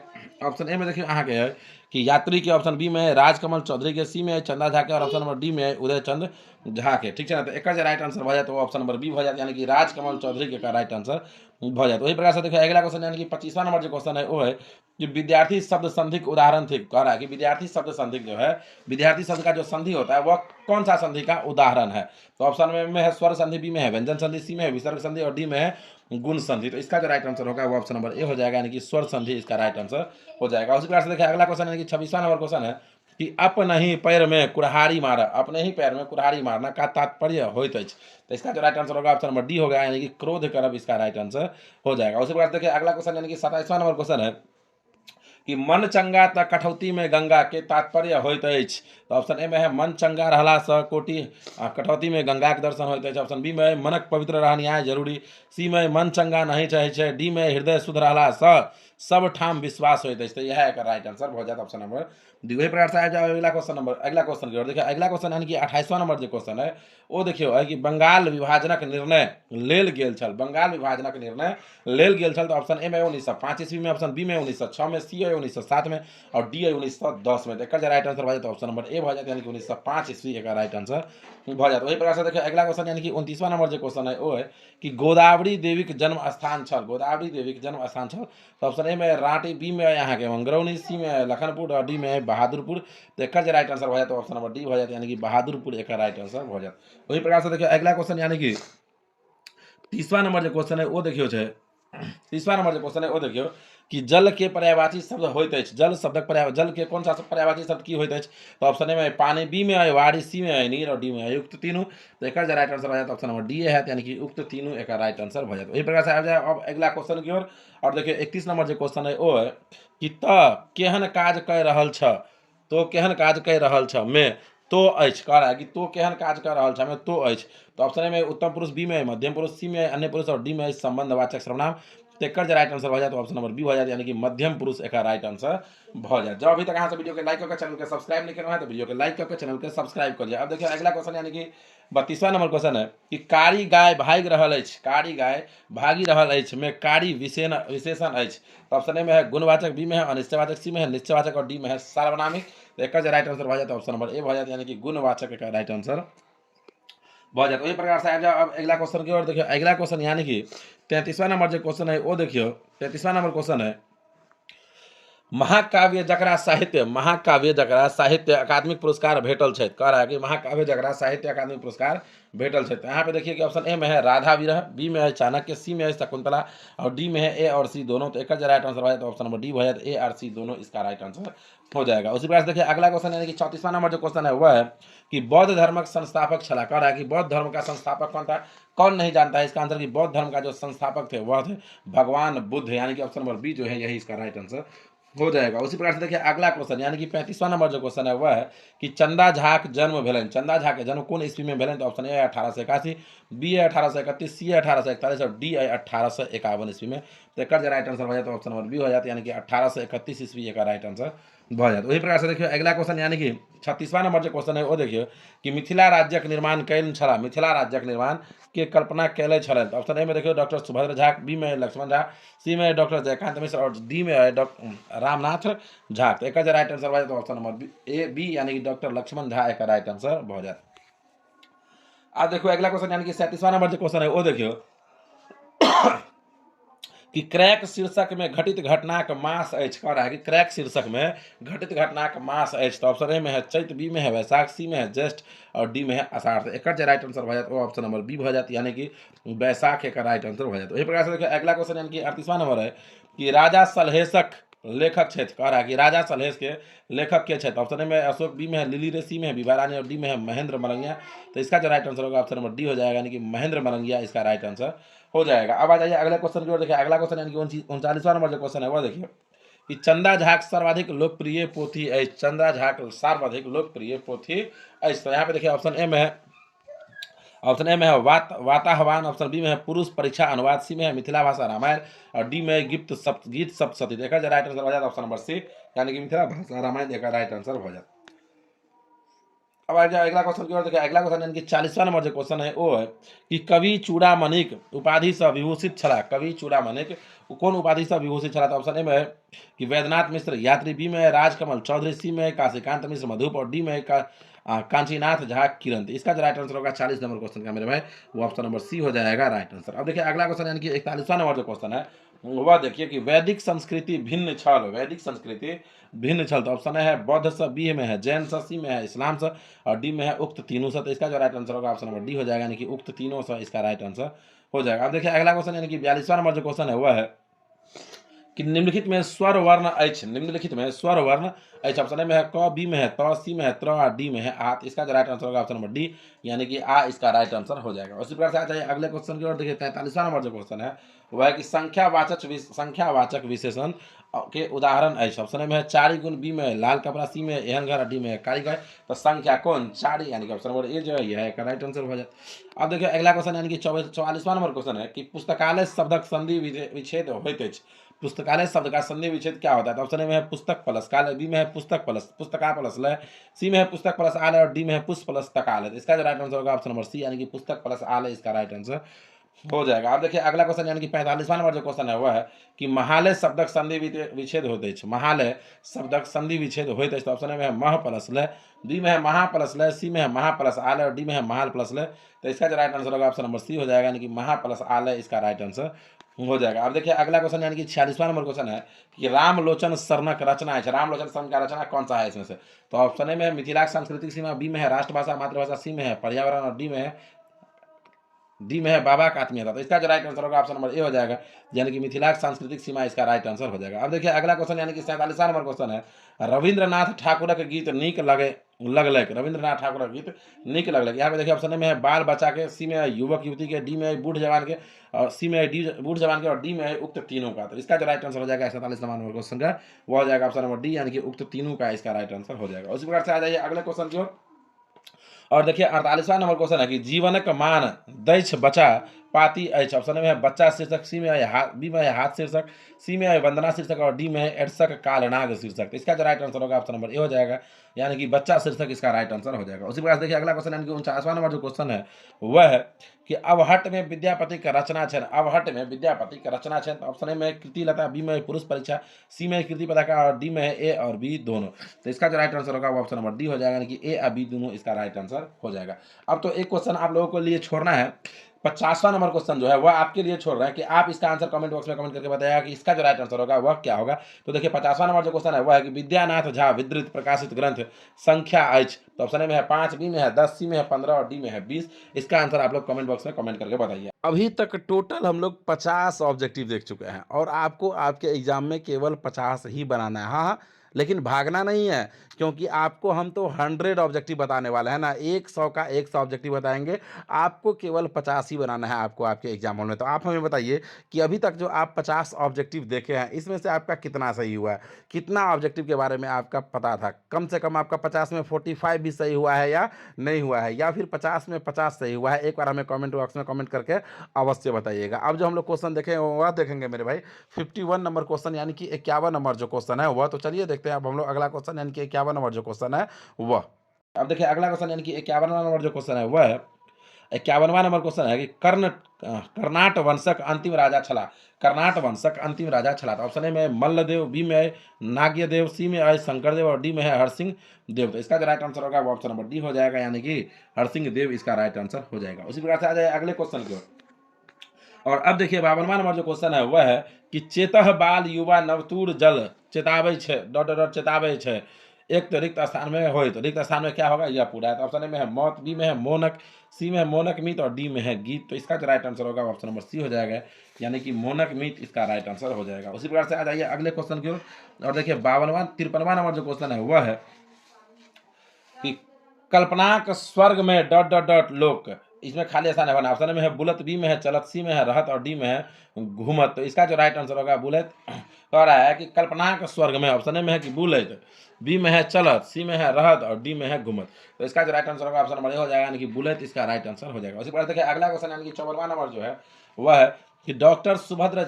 ऑप्शन ए में देखियो अहाँ के है कि यात्री के, ऑप्शन बी में राजकमल चौधरी के, सी में चंदा झा के और ऑप्शन नंबर डी में उदय चंद झा के, ठीक है ना। तो एक राइट आंसर हो जाए तो ऑप्शन नंबर बी हो जाता है, यानी कि राजकमल चौधरी के का राइट आंसर हो जाता है। वही प्रकार से देखिए अगला क्वेश्चन यानी कि 25वां नंबर जो क्वेश्चन है वो है कि विद्यार्थी शब्द संधि के उदाहरण थे, कह रहा है कि विद्यार्थी शब्द संधि जो है, विद्यार्थी शब्द का जो संधि होता है वह कौन सा संधि का उदाहरण है। तो ऑप्शन में है स्वर संधि, बी में है व्यंजन संधि, सी में है विसर्ग संधि और डी में है गुण संधि। तो इसका जो राइट आंसर होगा वो ऑप्शन नंबर ए हो जाएगा, यानी कि स्वर संधि इसका राइट आंसर हो जाएगा। उसी प्रकार से देखिए अगला क्वेश्चन यानी कि 26वां नंबर क्वेश्चन है कि अपने ही पैर में कुल्हाड़ी मारा, अपने ही पैर में कुल्हाड़ी मारना का तात्पर्य होइत अछि। तो इसका जो राइट आंसर होगा ऑप्शन नंबर डी होगा, यानी कि क्रोध करब इसका राइट आंसर हो जाएगा। उसी प्रकार देखिए अगला क्वेश्चन यानी कि 27वां नंबर क्वेश्चन है कि मन चंगा त कठौती में गंगा के तात्पर्य होइत अछि। तो ऑप्शन ए में है मन चंगा रहला से कोटि कठौती में गंगा के दर्शन होइत अछि। ऑप्शन बी में है मनक पवित्र रहनिहार जरूरी। सी में मन चंगा नहीं चाहे छै। डी में हृदय शुद्ध रहला से सब ठाम विश्वास होइत अछि। तो यह एक राइट आंसर हो जाता ऑप्शन नंबर डी। वही प्रकार से आ जाओ अगला क्वेश्चन की ओर। देखिए अगला क्वेश्चन यानी कि 28वां नंबर जो क्वेश्चन है वो देखियो है कि बंगाल विभाजनक निर्णय लेल गेल छल। बंगाल विभाजनक निर्णय लेल गेल छल। तो ऑप्शन ए में 1905 ईस्वी में, ऑप्शन बी में 1906 में, सी है 1907 में और डी है 1910 में। तो एक राइट आंसर हो जाता ऑप्शन नंबर ए हो जाता यानी कि 1905 ईस्वी एक राइट आंसर हो जाता। वही प्रकार से देखिए अगला क्वेश्चन यानी कि 29वां नंबर जो क्वेश्चन है वो है कि गोदावरी देवी के जन्म स्थान छल। गोदावरी देवी के जन्म स्थान छल। तो ऑप्शन ए में रांटी, बी में यहाँ के मंगरौनी, सी में लखनपुर और डी में है बहादुरपुर। तो एक राइट आंसर हो जाता ऑप्शन नंबर डी हो जाता यानी कि बहादुरपुर एक राइट आंसर हो जाता। वही प्रकार से देखिए अगला क्वेश्चन यानी कि 30वां नंबर जो क्वेश्चन है वो देखियो छै। 30वां नंबर जो क्वेश्चन है वो देखियो कि जल के पर्यायवाची शब्द होइत अछि। जल शब्दक जल के कौन सा पर्यायवाची शब्द की होइत अछि। तो ऑप्शन ए में पानी, बी में है वारी, सी में है नीर और डी में है युक्त तीनों। तो एक राइट आंसर हो जाता ऑप्शन नंबर डी है यानी कि उक्त तीनों एक राइट आंसर हो जाता। वही प्रकार से आ जाए अब अगला क्वेश्चन की ओर। और देखिए 31 नंबर जो क्वेश्चन है वो है कि त केहन काज कर रहल छ। तो केहन काज कर रहल छ में तो अछि। कह रहा है कि तो केहन काज कर रहल छ में तो अछि। तो ऑप्शन ए में उत्तम पुरुष, बी में मध्यम पुरुष, सी में अन्य पुरुष और डी में संबंधवाचक सर्वनाम। तो एक राइट आंसर हो जाए तो ऑप्शन नंबर बी हो जाए यानी कि मध्यम पुरुष एक राइट आंसर हो जाए। जब अभी तक यहाँ से वीडियो के लाइक करके चैनल के सब्सक्राइब नहीं करना है तो वीडियो के लाइक करके चैनल के सब्सक्राइब कर दिया। अब देखिए अगला क्वेश्चन यानी कि 32वां नंबर क्वेश्चन है कि कारी गाय भागि रहल अछि। कारी गाय भागी रहल अछि में कारी विशेषण अछि। तो ऑप्शन ए में है गुणवाचक, बी में है अनिश्चयवाचक, सी में है निश्चयवाचक और डी में है सार्वनामिक। तो एक राइट आंसर हो जाता है ऑप्शन नंबर ए हो जाता यानी कि गुणवाचक का राइट आंसर हो जाता। वही प्रकार से आ जाओ अब अगला क्वेश्चन की ओर। देखियो अगला क्वेश्चन यानी कि 33वां नंबर जो क्वेश्चन है वो देखियो 33वां नंबर क्वेश्चन है महाकाव्य जकरा साहित्य अकादमिक पुरस्कार भेटल छै। कह रहा है कि महाकाव्य जकरा साहित्य अकादमिक पुरस्कार भेटल छै। तो यहाँ पे देखिए कि ऑप्शन ए में है राधा विरह, बी में है चाणक्य, सी में है शकुंतला और डी में है ए और सी दोनों। तो एक राइट आंसर हो जाए तो ऑप्शन नंबर डी हो जाए ए और सी दोनों इसका राइट आंसर हो जाएगा। उसी प्रकार से देखिए अगला क्वेश्चन यानी कि 34वां नंबर जो क्वेश्चन है वह है कि बौद्ध धर्मक संस्थापक छला। कह रहा है कि बौद्ध धर्म का संस्थापक कौन था। कौन नहीं जानता है इसका आंसर कि बौद्ध धर्म का जो संस्थापक थे वह थे भगवान बुद्ध यानी कि ऑप्शन नंबर बी जो है यही इसका राइट आंसर हो जाएगा। उसी प्रकार से देखिए अगला क्वेश्चन यानी कि 35वां नंबर जो क्वेश्चन है वह है कि चंदा झा के जन्म भेलन। चंदा झा के जन्म कौन ईस्वी में भेलन। तो ऑप्शन ए 1881, बी है 1831, सी है 1841 और डी है 1851 ईस्वी में। तो एक राइट आंसर हो जाता है ऑप्शन नंबर बी हो जाता है यानी कि 1831 ईस्वी का राइट आंसर हो जाता। वही प्रकार से देखिए अगला क्वेश्चन यानी कि 36वां नंबर जो क्वेश्चन है वो देखिए कि मिथिला राज्यक निर्माण कैल छला। मिथिला राज्यक निर्माण के कल्पना कैले छलन। तो ऑप्शन ए में देखिए डॉक्टर सुभद्र झा, बी में लक्ष्मण झा, सी में डॉक्टर जयकांत मिश्र और डी में है डॉक्टर रामनाथ झा। तो एक राइट आंसर हो जाए तो ऑप्शन नंबर ए बी यानी कि डॉक्टर लक्ष्मण झा एक राइट आंसर हो जाए। अब देखो अगला क्वेश्चन यानी कि 37वां नंबर जो क्वेश्चन है वो देखियो कि क्रैक शीर्षक में घटित घटनाक मास अछि। कह रहा है कि क्रैक शीर्षक में घटित घटनाक मास अछि। तो ऑप्शन ए में है चैत, बी में है वैशाख, सी में है ज्येष्ठ और डी में है आषाढ़। तो एक राइट आंसर हो जाता है ऑप्शन नंबर बी हो जाती है यानी कि वैशाख एक राइट आंसर हो जाता है। वही प्रकार से देखिए अगला क्वेश्चन यानी कि 38वां नंबर है कि राजा सलहेशक लेखक क्षेत्र। कह रहा है कि राजा सलहेश के लेखक के क्षेत्र। ऑप्शन ए में अशोक, बी में है लिली रे, सी में है विभा रानी और डी में है महेंद्र मलंगिया। तो इसका जो राइट आंसर होगा ऑप्शन नंबर डी हो जाएगा यानी कि महेंद्र मलंगिया इसका राइट आंसर हो जाएगा। अब आ जाइए अगले क्वेश्चन की ओर। देखिए अगला क्वेश्चन यानी कि 39वां नंबर जो क्वेश्चन है वो देखिए कि चंदा झा के सर्वाधिक लोकप्रिय पोथी है। चंदा झा के सर्वाधिक लोकप्रिय पोथी है। तो यहाँ पे देखिए ऑप्शन ए में है वाताहवान, ऑप्शन बी में है पुरुष परीक्षा अनुवाद, सी में है मिथिला भाषा रामायण और डी में है गीत सप्तशती। देखा जाए राइट आंसर हो जाता ऑप्शन नंबर सी यानी कि मिथिला भाषा रामायण देखा राइट आंसर हो जाता। अब आ जाए अगला क्वेश्चन की ओर। देखिए अगला क्वेश्चन यानी कि 40वां नंबर जो क्वेश्चन है वो है कि कवि चूड़ामणिक उपाधि से विभूषित छला। कवि चूड़ामणिक कौन उपाधि से विभूषित छला। तो ऑप्शन ए में है कि वैद्यनाथ मिश्र यात्री, बी में है राजकमल चौधरी, सी में है काशीकांत मिश्र मधुप और डी में है कांचीनाथ झा किरण। इसका जो राइट आंसर होगा 40 नंबर क्वेश्चन का मेरे भाई वो ऑप्शन नंबर सी हो जाएगा राइट आंसर। अब देखिए अगला क्वेश्चन यानी कि 41वां नंबर जो क्वेश्चन है वह देखिए कि वैदिक संस्कृति भिन्न छल। वैदिक संस्कृति भिन्न छल। तो ऑप्शन है बौद्ध से, बी में है जैन से, सी में है इस्लाम से और डी में है उक्त तीनों से। तो इसका जो राइट आंसर होगा ऑप्शन नंबर डी हो जाएगा यानी कि उक्त तीनों से इसका राइट आंसर हो जाएगा। अब देखिए अगला क्वेश्चन यानी कि 42वां नंबर जो क्वेश्चन है वह है कि निम्नलिखित में स्वर वर्ण अछि। निम्नलिखित में स्वर वर्ण अछि। ऑप्शन ए में है क, बी में है त, सी में है त्र और डी में है आ। इसका जो राइट आंसर होगा ऑप्शन नंबर डी यानी कि आ इसका राइट आंसर हो जाएगा। उसी प्रकार से आ जाइए अगले क्वेश्चन की ओर। देखिए 43वां नंबर जो क्वेश्चन है वह है कि संख्यावाचक विशेषण के उदाहरण है। ऑप्शन ए में है चारी गुण, बी में है लाल कपड़ा, सी में है एहन घर, डी में है कारीगर। तो संख्या कौन चारी, यानी कि ऑप्शन नंबर ए जो है यह है राइट आंसर हो जाए। अब देखिए अगला क्वेश्चन यानी कि 44वां नंबर क्वेश्चन है कि पुस्तकालय शब्दक संधि विच्छेद होइत अछि। पुस्तकालय शब्द का संधि विच्छेद क्या होता है? तो ऑप्शन ए में है पुस्तक प्लस काल, बी में है पुस्तक प्लस पुस्तका प्लस लय, सी में है पुस्तक प्लस आलय और डी में है पुष्प प्लस तकालय। तो इसका जो राइट आंसर होगा ऑप्शन नंबर सी, यानी कि पुस्तक प्लस आलय इसका राइट आंसर हो जाएगा। अब देखिए अगला क्वेश्चन यानी कि 45वां नंबर जो क्वेश्चन है वह है कि महालय शब्दक संधि विच्छेद होइत अछि। महालय शब्दक संधि विच्छेद होइत अछि। तो ऑप्शन ए में है मह प्लस लय, बी में है महा प्लस लय, सी में है महा प्लस आलय और डी में है महाल प्लस लय। तो इसका जो राइट आंसर होगा ऑप्शन नंबर सी हो जाएगा, यानी कि महा प्लस आलय इसका राइट आंसर हो जाएगा। अब देखिए अगला क्वेश्चन यानी कि 46वां नंबर क्वेश्चन है कि रामलोचन शरणक रचना है। रामलोचन शरण का रचना कौन सा है इसमें से? तो ऑप्शन ए में है मिथिला सांस्कृतिक सीमा, बी में है राष्ट्रभाषा मातृभाषा, सी में है पर्यावरण और डी में है बाबा का आत्मीयता। तो इसका जो राइट आंसर होगा ऑप्शन नंबर ए हो जाएगा, यानी कि मिथिला सांस्कृतिक सीमा इसका राइट आंसर हो जाएगा। अब देखिए अगला क्वेश्चन यानी कि 47वां नंबर क्वेश्चन है रविंद्रनाथ ठाकुरक गीत नीक लगलक। रविंद्रनाथ ठाकुरक गीत नीक लगलक। यहाँ पे देखिए ऑप्शन ए में है बाल बच्चा के, सी में है युवक युवती के, डी में है बूढ़ जवान के और सी में है बूढ़ जवान के और डी में है उक्त तीनों का। तो इसका जो राइट आंसर हो जाएगा 47वां नंबर क्वेश्चन का वो हो जाएगा ऑप्शन नंबर डी, यानी कि उक्त तीनों का इसका राइट आंसर हो जाएगा। उसी प्रकार से आ जाइए अगले क्वेश्चन की ओर। और देखिए 48वां नंबर क्वेश्चन है कि जीवनक मान दैछ बचा पाती अछि। ऑप्शन में है बच्चा शीर्षक, सी में है हाथ, बी में है हाथ शीर्षक, सी में है वंदना शीर्षक और डी में है एडसक कालनाग शीर्षक। तो इसका जो राइट आंसर होगा ऑप्शन नंबर ए हो जाएगा, यानी कि बच्चा शीर्षक इसका राइट आंसर हो जाएगा। उसी प्रकार देखिए अगला क्वेश्चन यानी कि 49वां नंबर जो क्वेश्चन है वह है कि अवहट में विद्यापति का रचना छन। अवहट में विद्यापति का रचना छन। तो ऑप्शन ए में कृति लता, बी में पुरुष परीक्षा, सी में कृति पताका और डी में है ए और बी दोनों। तो इसका जो राइट आंसर होगा वो ऑप्शन नंबर डी हो जाएगा, यानी कि ए और बी दोनों इसका राइट आंसर हो जाएगा। अब तो एक क्वेश्चन आप लोगों को लिए छोड़ना है, 50वां नंबर क्वेश्चन जो है वह आपके लिए छोड़ रहे हैं कि आप इसका आंसर कमेंट बॉक्स में कमेंट करके बताइएगा कि इसका जो राइट आंसर होगा वह क्या होगा। तो देखिए 50वां नंबर जो क्वेश्चन है वह है कि विद्यानाथ झा विद्रित प्रकाशित ग्रंथ संख्या अछि। तो ऑप्शन ए में है 5, बी में है 10, सी में है 15 और डी में है 20। इसका आंसर आप लोग कमेंट बॉक्स में कमेंट करके बताइए। अभी तक टोटल हम लोग 50 ऑब्जेक्टिव देख चुके हैं और आपको आपके एग्जाम में केवल 50 ही बनाना है। हाँ, लेकिन भागना नहीं है, क्योंकि आपको हम तो 100 ऑब्जेक्टिव बताने वाले हैं ना, 100 का 100 ऑब्जेक्टिव बताएंगे। आपको केवल 50 ही बनाना है आपको आपके एग्जाम हॉल में। तो आप हमें बताइए कि अभी तक जो आप 50 ऑब्जेक्टिव देखे हैं इसमें से आपका कितना सही हुआ है, कितना ऑब्जेक्टिव के बारे में आपका पता था। कम से कम आपका 50 में 45 भी सही हुआ है या नहीं हुआ है, या फिर 50 में 50 सही हुआ है। एक बार हमें कमेंट बॉक्स में कमेंट करके अवश्य बताइएगा। अब जो हम लोग क्वेश्चन देखें वह देखेंगे मेरे भाई 51 नंबर क्वेश्चन, यानी कि 51 नंबर जो क्वेश्चन है वह। तो चलिए देखते हैं अब हम लोग अगला क्वेश्चन, यानी कि 51 नंबर जो क्वेश्चन है वह। अब देखिए अगला क्वेश्चन यानी कि 51वां नंबर जो क्वेश्चन है वह है 51वां नंबर क्वेश्चन है कि कर्नाट वंशक अंतिम राजा छला। कर्नाट वंशक अंतिम राजा छला। तो ऑप्शन ए में मल्लदेव, बी में है नाग्यदेव, सी में है शंकरदेव और डी में है हरसिंह देव। तो इसका जो राइट आंसर होगा वो ऑप्शन नंबर डी हो जाएगा, यानी कि हरसिंह देव इसका राइट आंसर हो जाएगा। उसी प्रकार से आ जाए अगले क्वेश्चन की ओर। और अब देखिए 52वां नंबर जो क्वेश्चन है वह है कि चेतः बाल युवा नवतूर जल चेताबै छै डॉट डॉट चेताबै छै एक तो रिक्त स्थान में हो, तो रिक्त स्थान में क्या होगा यह पूरा है। तो ऑप्शन ए में है मौत, बी में है मोनक, सी में है मोनक मीत और डी में है गीत। तो इसका जो राइट आंसर होगा ऑप्शन नंबर सी हो जाएगा, यानी कि मोनक मीत इसका राइट आंसर हो जाएगा। उसी प्रकार से आ जाइए अगले क्वेश्चन की ओर। और देखिए 53वां नंबर जो क्वेश्चन है वह है कि कल्पनाक स्वर्ग में डॉट डॉट डॉट लोक, इसमें खाली स्थान है बना। ऑप्शन में है बुलत, बी में है चलत, सी में है रहत और डी में है घूमत। तो इसका जो राइट आंसर होगा बुलत। कह रहा है कि कल्पनाक स्वर्ग में, ऑप्शन में है कि बुलत, बी में है चलत, सी में है रहत और डी में है घूमत। तो इसका जो राइट आंसर होगा ऑप्शन नंबर ए हो जाएगा, यानी कि बुलत इसका राइट आंसर हो जाएगा। उसी प्रकार देखिए अगला क्वेश्चन यानी कि 54वां नंबर जो है वह है कि डॉक्टर सुभद्र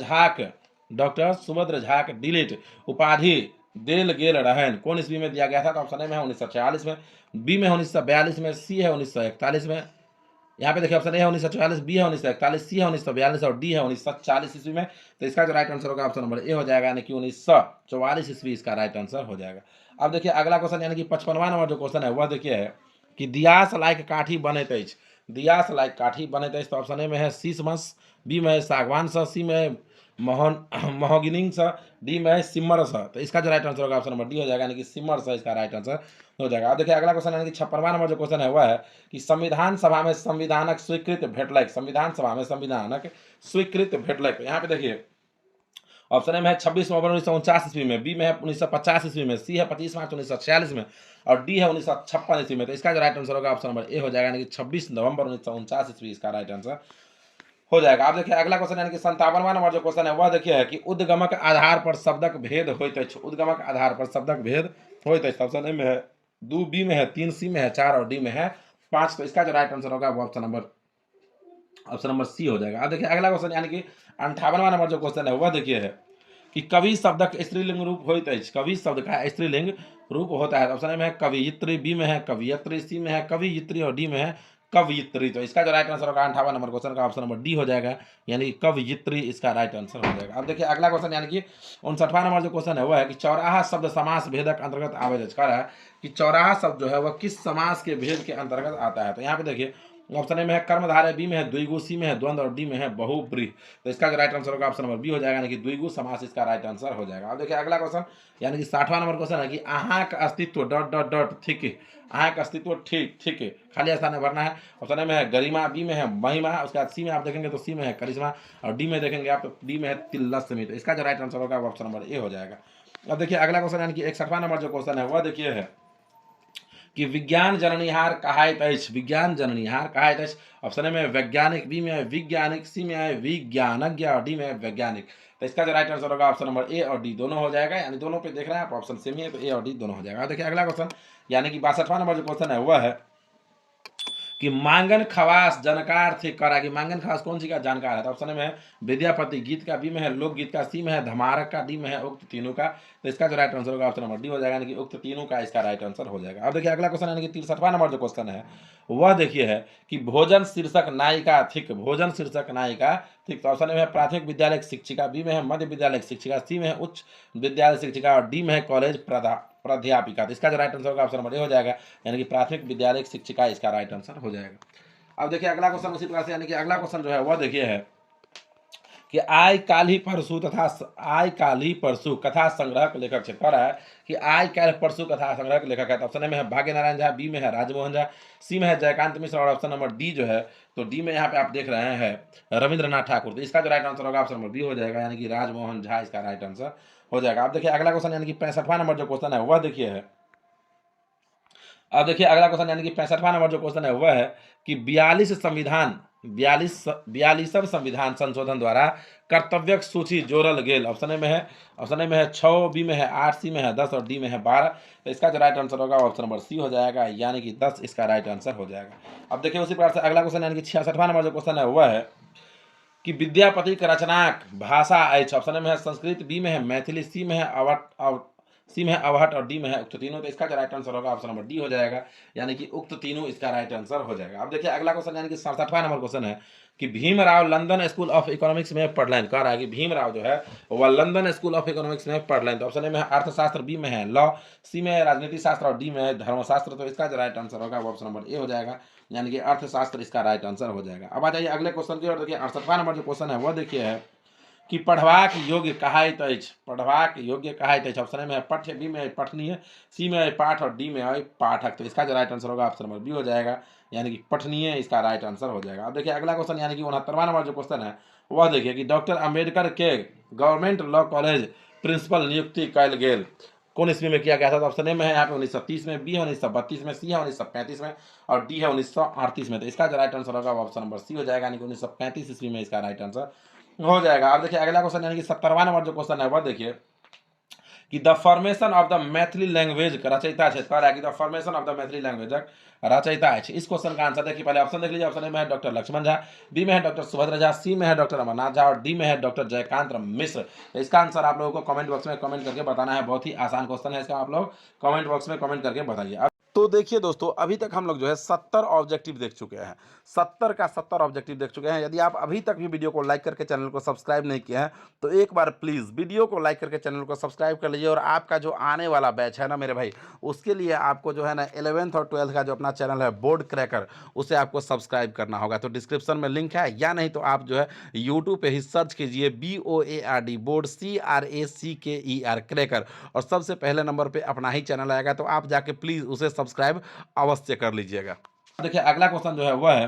झाक डिलीट उपाधि देल गेल रहन कौन ईस्वी में दिया गया था। तो ऑप्शन ए में है 1946 में, बी में 1942 में, सी है 1941 में। यहाँ पे देखिए ऑप्शन ए है 1944, बी है 1941, सी है 1942 और डी है 1940 ईस्वी में। तो इसका जो राइट आंसर होगा ऑप्शन नंबर ए हो जाएगा, यानी कि 1944 ईस्वी इसका राइट आंसर हो जाएगा। अब देखिए अगला क्वेश्चन यानी कि 55वां नंबर जो क्वेश्चन है वह देखिए है कि दियास लाइक काठी बनैत अछि। दियास लाइक काठी बनैत अछि। तो ऑप्शन ए में है शीशमस, बी में है सागवान सा, सी में है महोगिनिंग सा, डी में है सिमर सा। तो इसका जो राइट आंसर होगा ऑप्शन नंबर डी हो जाएगा, यानी कि सिमर सा इसका राइट आंसर हो जाएगा। अब देखिए अगला क्वेश्चन यानी कि 56वां नंबर जो क्वेश्चन है वह है कि संविधान सभा में संविधानक स्वीकृत भेटलक। संविधान सभा में संविधानक स्वीकृत भेटलक। यहाँ पे देखिए ऑप्शन ए में है 26 नवंबर 1949 ईस्वी में, बी में है 1950 ईस्वी में, सी है 25 मार्च 1946 में और डी है 1956 ईस्वी में। तो इसका जो राइट आंसर होगा ऑप्शन नंबर ए हो जाएगा, यानी कि 26 नवंबर 1949 ईस्वी इसका राइट आंसर हो जाएगा। अब देखिए अगला क्वेश्चन यानी कि 57वां नंबर जो क्वेश्चन है वह देखिए है कि उद्गमक आधार पर शब्दक भेद होइत अछि। उद्गमक आधार पर शब्दक भेद होइत अछि। ऑप्शन ए में है 2, बी में है 3, सी में है 4 और डी में है 5। तो इसका जो राइट आंसर होगा वो ऑप्शन नंबर सी हो जाएगा। अब देखिए अगला क्वेश्चन यानी कि 58वां नंबर जो क्वेश्चन है वह देखिए है कि कवि शब्दक स्त्रीलिंग रूप होइत अछि। कवि शब्द का स्त्रीलिंग रूप होता है। ऑप्शन ए में है कवियत्री, बी में है कवियत्री, सी में है कवियत्री और डी में है कवियत्री। तो इसका जो राइट आंसर होगा 58वां नंबर क्वेश्चन का ऑप्शन नंबर डी हो जाएगा, यानी कि कवियत्री इसका राइट आंसर हो जाएगा। अब देखिए अगला क्वेश्चन यानी कि 59वां नंबर जो क्वेश्चन है वह है कि चौराहा शब्द समास भेदक अंतर्गत आवेदन कह रहा है कि चौराहा शब्द जो है वह किस समास के भेद के अंतर्गत आता है। तो यहाँ पे देखिए ऑप्शन ए में है कर्मधारय, बी में है द्विगु, सी में है द्वंद्व और डी में है बहुब्रीहि। तो इसका जो राइट आंसर होगा ऑप्शन नंबर बी हो जाएगा, यानी कि द्विगु समास इसका राइट आंसर हो जाएगा। अब देखिए अगला क्वेश्चन यानी कि 60वां नंबर क्वेश्चन है कि अहाँक अस्तित्व डॉट डॉट डॉट ठीक है। अहाँक अस्तित्व ठीक ठीक है, खाली स्थान में भरना है। ऑप्शन ए में है गरिमा, बी में है महिमा, उसके बाद सी में आप देखेंगे तो सी में है करिश्मा और डी में देखेंगे आप तो डी में है तिलस्मी। तो इसका जो राइट आंसर होगा वो ऑप्शन नंबर ए हो जाएगा। अब देखिए अगला क्वेश्चन यानी कि 61वां नंबर जो क्वेश्चन है वह देखिए है कि विज्ञान जननिहार कहाइत अछि। विज्ञान जननिहार कहाइत अछि। ऑप्शन ए में वैज्ञानिक, बी में है वैज्ञानिक, सी में है विज्ञानज्ञ और डी में है वैज्ञानिक। तो इसका जो राइट आंसर होगा ऑप्शन नंबर ए और डी दोनों हो जाएगा, यानी दोनों पे देख रहे हैं आप ऑप्शन सेम ही है तो ए और डी दोनों हो जाएगा। देखिए अगला क्वेश्चन यानी कि 62वां नंबर जो क्वेश्चन है वह है कि मांगन खवास जानकार थे करा कि मांगन खवास कौन सी का जानकार है। तो ऑप्शन में है विद्यापति गीत का, बी में है लोकगीत का, सी में है धमारक का, डी में है उक्त तीनों का। तो इसका जो राइट आंसर होगा ऑप्शन नंबर डी हो जाएगा, यानी कि उक्त तीनों का इसका राइट आंसर हो जाएगा। अब देखिए अगला क्वेश्चन यानी कि 63वां नंबर जो क्वेश्चन है वह देखिए है कि भोजन शीर्षक नायिका थिक। भोजन शीर्षक नायिका ठीक। तो ऑप्शन में है प्राथमिक विद्यालय शिक्षिका, बी में है मध्य विद्यालय शिक्षिका, सी में है उच्च विद्यालय शिक्षिका और डी में है कॉलेज प्राध्यापिका। तो इसका जो राइट आंसर होगा ऑप्शन नंबर ए हो जाएगा, यानी कि प्राथमिक विद्यालय शिक्षिका इसका राइट आंसर हो जाएगा। अब देखिए अगला क्वेश्चन उसी प्रकार से यानी कि अगला क्वेश्चन जो है वह देखिए है कि आय काल्हि परसू कथा संग्रह के लेखक कह रहा है कि आय काल्हि परसू कथा संग्रह के लेखक है। तो ऑप्शन में है भाग्य नारायण झा, बी में है राजमोहन झा, सी में है जयकांत मिश्र और ऑप्शन नंबर डी जो है तो डी में यहाँ पे आप देख रहे हैं रविंद्रनाथ ठाकुर। तो इसका जो राइट आंसर होगा ऑप्शन नंबर बी हो जाएगा, यानी कि राजमोहन झा इसका राइट आंसर हो जाएगा। अब देखिए अगला क्वेश्चन यानी कि 65वां नंबर जो क्वेश्चन है वह देखिए है। अब देखिए अगला क्वेश्चन यानी कि 65वां नंबर जो क्वेश्चन है वह है कि 42वें संविधान संशोधन द्वारा कर्तव्यक सूची जोड़ल गेल। ऑप्शन ए में है 6, बी में है 8, सी में है 10 और डी में है 12। तो इसका जो राइट आंसर होगा ऑप्शन नंबर सी हो जाएगा, यानी कि 10 इसका राइट आंसर हो जाएगा। अब देखिए उसी प्रकार से अगला क्वेश्चन यानी कि 66वां नंबर जो क्वेश्चन है वह है कि विद्यापति के रचनाक भाषा अछि। ऑप्शन में है संस्कृत, बी में है मैथिली, सी में है अवहट और डी में है उक्त तीनों। तो इसका जो राइट आंसर होगा ऑप्शन नंबर डी हो जाएगा, यानी कि उक्त तीनों इसका राइट आंसर हो जाएगा। अब देखिए अगला क्वेश्चन यानी कि 67वां नंबर क्वेश्चन है कि Bhimrao London school of economics में पढ़लें। कह रहा है कि भीमराव जो है वह लंदन स्कूल ऑफ इकोनॉमिक्स में पढ़लें। तो ऑप्शन में है अर्थशास्त्र, बी में है लॉ, सी में है राजनीति शास्त्र और डी में है धर्मशास्त्र। तो इसका जो राइट आंसर होगा वो ऑप्शन नंबर ए हो जाएगा, यानी कि अर्थशास्त्र इसका राइट आंसर हो जाएगा। अब आ जाइए अगले क्वेश्चन की ओर। देखिए 68वां नंबर जो क्वेश्चन है वह देखिए है कि पढ़वाक योग्य कहाइत अछि। पढ़वाक योग्य कहाइत अछि। ऑप्शन में है पठ्य, बी में है पठनीय, सी में है पाठ और डी में है पाठक। तो इसका जो राइट आंसर होगा ऑप्शन नंबर बी हो जाएगा, यानी कि पठनीय इसका राइट आंसर हो जाएगा। अब देखिए अगला क्वेश्चन यानी कि 69वां नंबर जो क्वेश्चन है वह देखिए कि डॉक्टर अम्बेडकर के गवर्नमेंट लॉ कॉलेज प्रिंसिपल नियुक्ति कल गेल कौन ईस्वी में किया गया था। तो ऑप्शन ए में है यहाँ पे 1930 में, बी है 1932 में, सी है 1935 में और डी है 1938 में। तो इसका जो राइट आंसर होगा ऑप्शन नंबर सी हो जाएगा, यानी कि 1935 ईस्वी में इसका राइट आंसर हो जाएगा। अब देखिए अगला क्वेश्चन यानी कि 70वां नंबर जो क्वेश्चन है वह देखिए कि the formation of the Maithili language का रचयिता है। कह रहा है कि the formation of the Maithili language रचयिता है। इस क्वेश्चन का आंसर देखिए, पहले ऑप्शन देख लीजिए। ऑप्शन में है डॉक्टर लक्ष्मण झा, बी में है डॉक्टर सुभद्रा झा, सी में है डॉक्टर अमरनाथ झा और डी में है डॉक्टर जयकांत मिश्र। तो इसका आंसर आप लोगों को कमेंट बॉक्स में कमेंट करके बताना है। बहुत ही आसान क्वेश्चन है, इसका आप लोग कमेंट बॉक्स में कमेंट करके बताइए। तो देखिए दोस्तों, अभी तक हम लोग जो है 70 ऑब्जेक्टिव देख चुके हैं। 70 का 70 ऑब्जेक्टिव देख चुके हैं। यदि आप अभी तक भी वीडियो को लाइक करके चैनल को सब्सक्राइब नहीं किया है तो एक बार प्लीज़ वीडियो को लाइक करके चैनल को सब्सक्राइब कर लीजिए। और आपका जो आने वाला बैच है ना मेरे भाई, उसके लिए आपको जो है ना 11th और 12th का जो अपना चैनल है बोर्ड क्रैकर, उसे आपको सब्सक्राइब करना होगा। तो डिस्क्रिप्शन में लिंक है, या नहीं तो आप जो है यूट्यूब पे ही सर्च कीजिए BOARD बोर्ड CRACKER क्रैकर, और सबसे पहले नंबर पे अपना ही चैनल आएगा। तो आप जाके प्लीज़ उसे सब्सक्राइब अवश्य कर लीजिएगा। देखिए अगला क्वेश्चन जो है वह है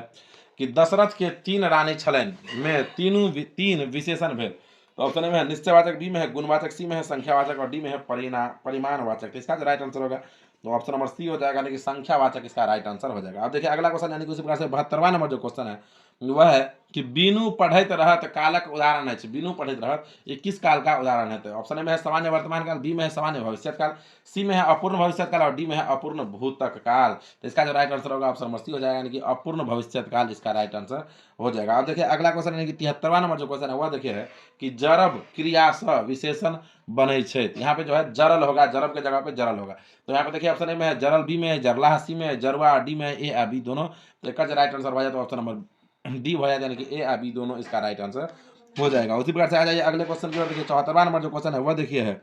कि दशरथ के 3 रानी छलनि में तीन विशेषण भेल। तो ऑप्शन में है निश्चयवाचक, बी में है गुणवाचक, सी में है संख्यावाचक और डी में है परिमाणवाचक। तो इसका जो राइट आंसर होगा तो ऑप्शन नंबर सी हो जाएगा, यानी कि संख्यावाचक इसका राइट आंसर हो जाएगा। अब देखिए अगला क्वेश्चन यानी कि उसी प्रकार से 72वां नंबर जो क्वेश्चन है वह है कि बीनू पढ़ैत रहत कालक उदाहरण है। बीनू पढ़ैत रहत ये किस काल का उदाहरण है? तो ऑप्शन ए में है सामान्य वर्तमान काल, बी में है सामान्य भविष्य काल, सी में है अपूर्ण भविष्य काल और डी में है अपूर्ण भूतक काल। तो इसका जो राइट आंसर होगा ऑप्शन नंबर सी हो जाएगा, यानी कि अपूर्ण भविष्य काल इसका राइट आंसर हो जाएगा। अब देखिए अगला क्वेश्चन यानी कि 73वां नंबर जो क्वेश्चन है वह देखिए है कि जरब क्रिया स विशेषण बनै छै। यहाँ पे जो है जरल होगा, जरब के जगह पे जरल होगा। तो यहाँ पे देखिए ऑप्शन ए में है जरल, बी में है जरला, सी में है जरवा, डी में है ए आ बी दोनों। तो इसका जो राइट आंसर हो जाए तो ऑप्शन नंबर डी हो जाएगा, यानी कि ए आ बी दोनों इसका राइट आंसर हो जाएगा। उसी प्रकार से आ जाइए अगले क्वेश्चन की ओर। देखिए 74वां नंबर जो क्वेश्चन है वह देखिए है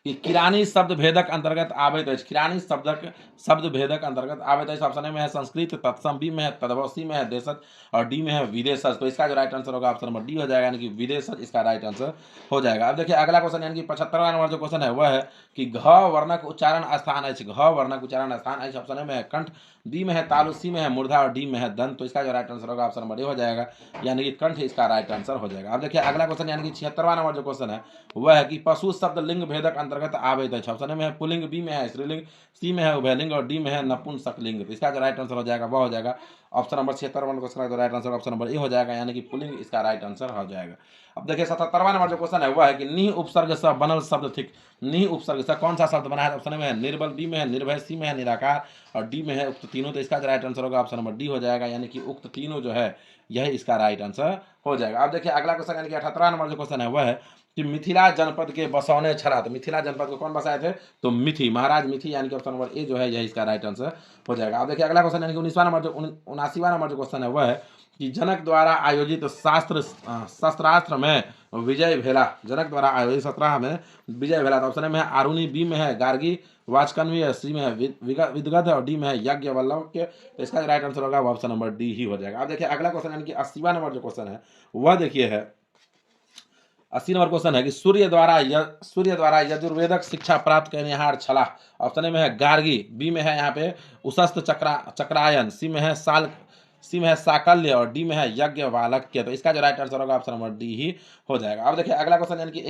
कि किरानी शब्द भेदक अंतर्गत आबैत अछि। किरानी शब्द भेदक अंतर्गत आबैत अछि। ऑप्शन ए में है संस्कृत, तत्सम, बी में है तद्भव, सी में है देशज और डी में है विदेशज। तो इसका जो राइट आंसर होगा ऑप्शन नंबर डी हो जाएगा, यानी कि विदेशज इसका राइट आंसर हो जाएगा। अब देखिए अगला क्वेश्चन यानी कि 75वां नंबर जो क्वेश्चन है वह है कि घ वर्णक उच्चारण स्थान अछि। घ वर्णक उच्चारण स्थान अछि। ऑप्शन ए में है कंठ, बी में है तालु, सी में है मूर्धा और डी में है दंत। तो इसका जो राइट आंसर होगा ऑप्शन नंबर ए हो जाएगा, यानी कि कंठ इसका राइट आंसर हो जाएगा। अब देखिए अगला क्वेश्चन यानी कि 76वां नंबर जो क्वेश्चन है वह है कि पशु शब्द लिंग भेदक अंतर्गत आबैत अछि। ऑप्शन ए में है पुल्लिंग, बी में है स्त्रीलिंग, सी में है उभयलिंग और डी में है नपुंसकलिंग। तो इसका जो राइट आंसर हो जाएगा वह हो जाएगा ऑप्शन नंबर 76 क्वेश्चन का right answer option number A हो जाएगा, यानी कि पुल्लिंग इसका राइट आंसर हो जाएगा। अब देखिए 77वां नंबर जो क्वेश्चन है वह है कि निह उपसर्ग से बनल शब्द थिक। निह उपसर्ग से कौन सा शब्द बना है? ऑप्शन में है निर्बल, बी में है निर्भय, सी में है निराकार और डी में है उक्त तीनों। तो इसका जो राइट आंसर होगा ऑप्शन नंबर डी हो जाएगा, यानी कि उक्त तीनों जो है यह इसका राइट आंसर हो जाएगा। अब देखिए अगला क्वेश्चन यानी कि 78वां नंबर जो क्वेश्चन है वह है कि मिथिला जनपद के बसौने छला। तो मिथिला जनपद को कौन बसाए थे? तो मिथि, महाराज मिथि, यानी कि ऑप्शन नंबर ए जो है यह इसका राइट आंसर हो जाएगा। अब देखिए अगला क्वेश्चन यानी कि 19वां नंबर जो 79वां नंबर जो क्वेश्चन है वह है कि जनक द्वारा आयोजित शस्त्रास्त्र में विजय भेला। जनक द्वारा आयोजित शस्त्र में विजय भेला। तो ऑप्शन में है आरुणि, बी में है गार्गी, वाचकन्वी है, सी में है विदगध और डी में है याज्ञवल्क्य। तो इसका राइट आंसर होगा ऑप्शन नंबर डी ही हो जाएगा। अब देखिए अगला क्वेश्चन यानी कि 80वां नंबर जो क्वेश्चन है वह देखिए है 80 नंबर क्वेश्चन है कि सूर्य द्वारा यजुर्वेदक शिक्षा प्राप्त करनिहार छला। ऑप्शन में है गार्गी, बी में है यहाँ पे उशस्त चक्रायन, सी में है साकल्य और डी में है यज्ञवालक्य। तो इसका जो राइट आंसर होगा ऑप्शन नंबर डी ही हो जाएगा। अब देखिए अगला क्वेश्चन यानी कि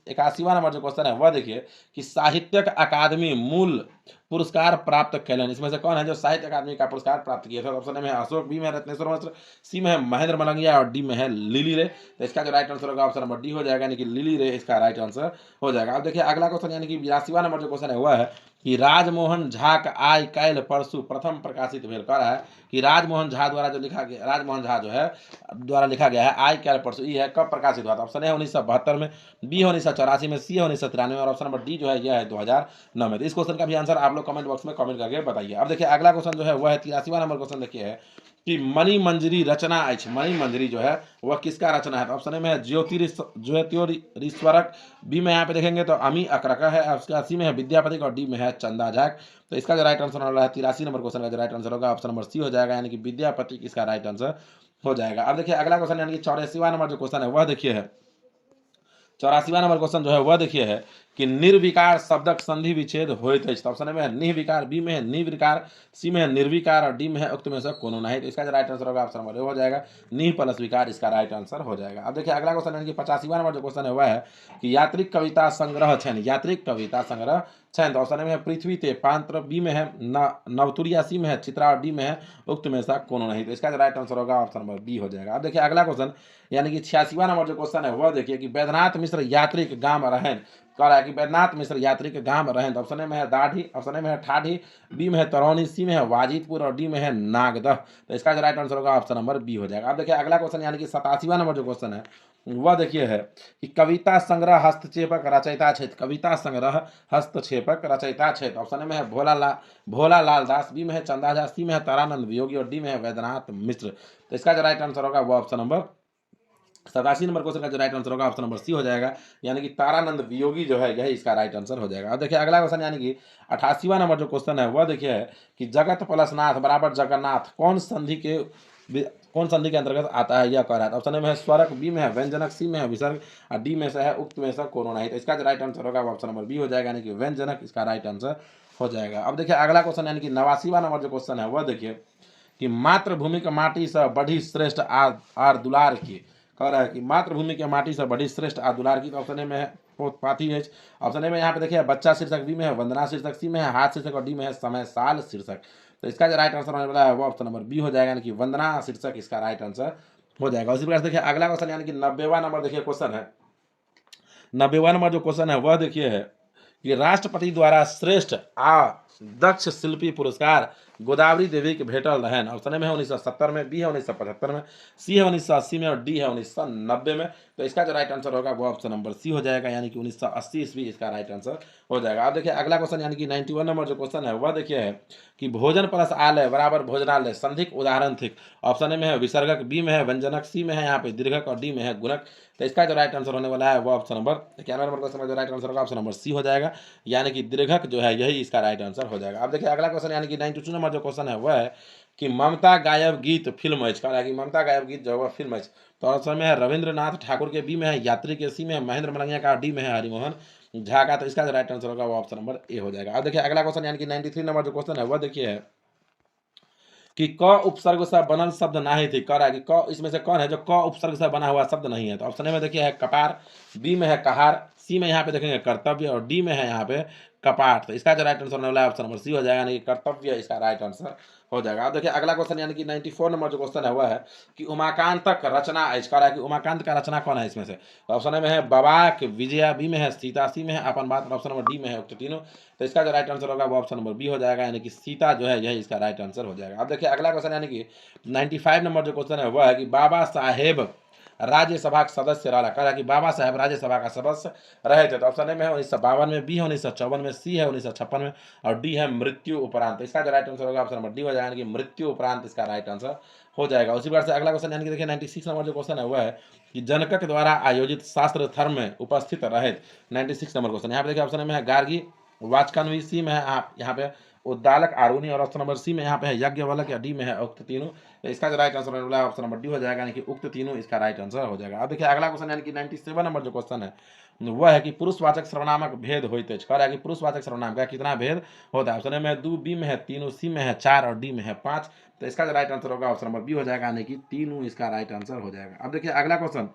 81वां नंबर जो क्वेश्चन है वह देखिए कि साहित्यक अकादमी मूल पुरस्कार प्राप्त कैलन। इसमें से कौन है जो साहित्य अकादमी का पुरस्कार प्राप्त किया था? ऑप्शन में है अशोक, बी में है रत्नेश्वर मिश्र, सी में है महेंद्र मलंगिया और डी में है लिली रे। तो इसका जो राइट आंसर होगा ऑप्शन नंबर डी हो जाएगा, यानी कि लिली रे इसका राइट आंसर हो जाएगा। अब देखिए अगला क्वेश्चन यानी कि 82वां नंबर जो क्वेश्चन है वह है कि राजमोहन झा का आय कैल परसु प्रथम प्रकाशित भेल। कह रहा है कि राजमोहन झा द्वारा जो लिखा गया, राजमोहन झा जो है द्वारा लिखा गया है आय कैल परसु, ये है कब प्रकाशित हुआ था? ऑप्शन है 1972 में, बी है 1984 में, सी है 1993 में और ऑप्शन नंबर डी जो है यह है 2009 में। तो इस क्वेश्चन का भी आंसर आप लोग कमेंट बॉक्स में कमेंट करके बताइए। अब देखिए अगला क्वेश्चन जो है वह है 83वां नंबर क्वेश्चन देखिए है कि मणि मंजरी रचना अछि। मणि मंजरी जो है वह किसका रचना है? तो ऑप्शन में है ज्योतिरीश्वरक, बी में यहाँ पे देखेंगे तो अमी अकरक है, सी में है विद्यापति और डी में है चंदा झा। तो इसका जो राइट आंसर हो रहा है 83 नंबर क्वेश्चन का जो राइट आंसर होगा ऑप्शन नंबर सी हो जाएगा, यानी कि विद्यापति इसका राइट आंसर हो जाएगा। अब देखिए अगला क्वेश्चन यानी कि 84वां नंबर जो क्वेश्चन है वह देखिए है 84वां नंबर क्वेश्चन जो है वह देखिए है कि निर्विकार शब्दक संधि विच्छेद होइत अछि। तो ऑप्शन में है निर्विकार, बी में है निर्विकार, सी में है निर्विकार और डी में है उक्त में से कोनो नहीं। तो इसका जो राइट आंसर होगा ऑप्शन नंबर ए हो जाएगा, निह प्लस विकार इसका राइट आंसर हो जाएगा। अब देखिए अगला क्वेश्चन यानी कि 85वां नंबर जो क्वेश्चन है वह है कि यात्रिक कविता संग्रह छन। यात्रिक कविता संग्रह छन। तो ऑप्शन में है पृथ्वी ते पांत्र, बी में है नवतुरिया, सी में है चित्रा और डी में है उक्त में से कोनो नहीं। तो इसका जो राइट आंसर होगा ऑप्शन नंबर बी हो जाएगा। अब देखिए अगला क्वेश्चन यानी कि 86वां नंबर जो क्वेश्चन है वह देखिए कि वैद्यनाथ मिश्र यात्रिक गाम रहन। कह रहा है कि वैद्यनाथ मिश्र यात्री के गांव रहें। तो ऑप्शन में है दाढ़ी, ऑप्शन में है ठाठी, बी में है तरौनी, सी में है वाजिदपुर और डी में है नागदह। तो इसका जो राइट आंसर होगा ऑप्शन नंबर बी हो जाएगा। अब देखिए अगला क्वेश्चन यानी कि 87वां नंबर जो क्वेश्चन है वह देखिए है कि कविता संग्रह हस्तक्षेपक रचयिता क्षेत्र। कविता संग्रह हस्तक्षेपक रचयिता क्षेत्र। ऑप्शन में है भोला लाल दास, बी में है चंदा झा, सी में है तारानंद वियोगी और डी में है वैद्यनाथ मिश्र। तो इसका जो राइट आंसर होगा वो ऑप्शन नंबर 87 नंबर क्वेश्चन का जो राइट आंसर होगा ऑप्शन नंबर सी हो जाएगा, यानी कि तारानंद वियोगी जो है यही इसका राइट आंसर हो जाएगा। अब देखिए अगला क्वेश्चन यानी कि 88वां नंबर जो क्वेश्चन है वह देखिए है कि जगत प्लस नाथ बराबर जगन्नाथ कौन संधि के अंतर्गत आता है यह कह रहा है। ऑप्शन में है स्वरक, बी में है व्यंजनक, सी में है विसर्ग और डी में से है उक्त में से कोनो नहीं। तो इसका जो राइट आंसर होगा ऑप्शन नंबर बी हो जाएगा, यानी कि व्यंजनक इसका राइट आंसर हो जाएगा। अब देखिए अगला क्वेश्चन यानी कि 89वां नंबर जो क्वेश्चन है वह देखिए कि मातृभूमि के माटी से बढ़ी श्रेष्ठ आर दुलार की। कह रहा है कि मातृभूमि के माटी से बड़ी श्रेष्ठ आ दुलार की। तो ऑप्शन ए में है पोतपाती है। ऑप्शन ए में यहाँ पे देखिए बच्चा शीर्षक, बी में है वंदना शीर्षक, सी में है हाथ शीर्षक और डी में है समय साल शीर्षक। तो इसका जो राइट आंसर होने वाला है वो ऑप्शन नंबर बी हो जाएगा, यानी कि वंदना शीर्षक इसका राइट आंसर हो जाएगा। उसी प्रकार से देखिए अगला क्वेश्चन, यानी कि 90वां नंबर देखिए क्वेश्चन है। 90वां नंबर जो क्वेश्चन है वह देखिए है कि राष्ट्रपति द्वारा श्रेष्ठ दक्ष शिल्पी पुरस्कार गोदावरी देवी के भेटल रहन। ऑप्शन में है 1970 में, बी है 1975 में, सी है 1980 में और डी है 1990 में। तो इसका जो राइट आंसर होगा वो ऑप्शन नंबर सी हो जाएगा, यानी कि 1980 ईस्वी इसका राइट आंसर हो जाएगा। अब देखिए अगला क्वेश्चन, यानी कि 91 नंबर जो क्वेश्चन है वह देखिए है कि भोजन प्लस आलय बराबर भोजनालय संधिक उदाहरण थिक। ऑप्शन में है विसर्गक, बी में है व्यंजनक, सी में है यहाँ पे दीर्घक और डी में है गुणक। तो इसका जो राइट आंसर होने वाला है वो ऑप्शन नंबर 91 नंबर क्वेश्चन का जो राइट आंसर होगा ऑप्शन नंबर सी हो जाएगा, यानी कि दीर्घक जो है यही इसका राइट आंसर हो जाएगा। अब देखिए अगला क्वेश्चन, यानी कि 92 नंबर जो क्वेश्चन है वह है कि ममता गायब गीत फिल्म है, कह रहा है कि ममता गायब गीत जो है वह फिल्म है। तो ऑप्शन में है रविंद्रनाथ ठाकुर के, बी में है यात्री के, सी में है महेंद्र मलंगिया का, डी में है हरिमोहन झा का। तो इसका जो राइट आंसर होगा वो ऑप्शन नंबर ए हो जाएगा। अब देखिए अगला क्वेश्चन, यानी कि 93 नंबर जो क्वेश्चन है वह देखिए है कि क उपसर्ग से बनल शब्द नहीं थी। कह रहा है कि क इसमें से कौन है जो क उपसर्ग से बना हुआ शब्द नहीं है। तो ऑप्शन में देखिए है कपार, बी में है कहार, सी में यहाँ पे देखेंगे कर्तव्य और डी में है यहाँ पे कपाट। तो इसका जो राइट आंसर होने वाला है ऑप्शन नंबर सी हो जाएगा, यानी कि कर्तव्य इसका राइट आंसर हो जाएगा। अब देखिए अगला क्वेश्चन, यानी कि 94 नंबर जो क्वेश्चन है वह है कि उमाकांतक रचना कह रहा है कि उमाकांत का रचना कौन है इसमें से। तो ऑप्शन में है बबाक विजया, बी में है सीता, सी में है अपन बात और ऑप्शन नंबर डी में है उक्त तीनों। तो इसका जो राइट आंसर होगा वो ऑप्शन नंबर बी हो जाएगा, यानी कि सीता जो है यही इसका राइट आंसर हो जाएगा। अब देखिए अगला क्वेश्चन, यानी कि 95 नंबर जो क्वेश्चन है वह है कि बाबा साहेब राज्यसभा का सदस्य रहा। कहा कि बाबा साहेब राज्यसभा का सदस्य रहे थे। तो ऑप्शन में है 1952 में, बी है 1954 में, सी है 1956 में और डी है मृत्यु उपरांत। इसका जो राइट आंसर होगा ऑप्शन नंबर डी हो जाएगा, यानी कि मृत्यु उपरांत इसका राइट आंसर हो जाएगा। उसी प्रकार से अगला क्वेश्चन, यानी कि देखिए 96 नंबर जो क्वेश्चन है वह है कि जनकक द्वारा आयोजित शास्त्र धर्म में उपस्थित रहे। 96 नंबर क्वेश्चन यहाँ पे देखिए ऑप्शन में है गार्गी वाचकन्वी, सी में है यहाँ पे उद्दालक आरुणि और ऑप्शन नंबर सी में यहाँ पे है यज्ञवल्क या डी में है उक्त तीनों। तो इसका जो राइट आंसर होने वाला है ऑप्शन नंबर डी हो जाएगा, यानी कि उक्त तीनों इसका राइट आंसर हो जाएगा। अब देखिए अगला क्वेश्चन, यानी कि 97 नंबर जो क्वेश्चन है वह है कि पुरुषवाचक सर्वनामक भेद होते कह रहा है कि पुरुषवाचक सर्वनाम का कितना भेद होता है। ऑप्शन में है 2, बी में है 3, सी में है 4 और डी में है 5। तो इसका जो राइट आंसर होगा ऑप्शन नंबर बी हो जाएगा, यानी कि तीनों इसका राइट आंसर हो जाएगा। अब देखिए अगला क्वेश्चन,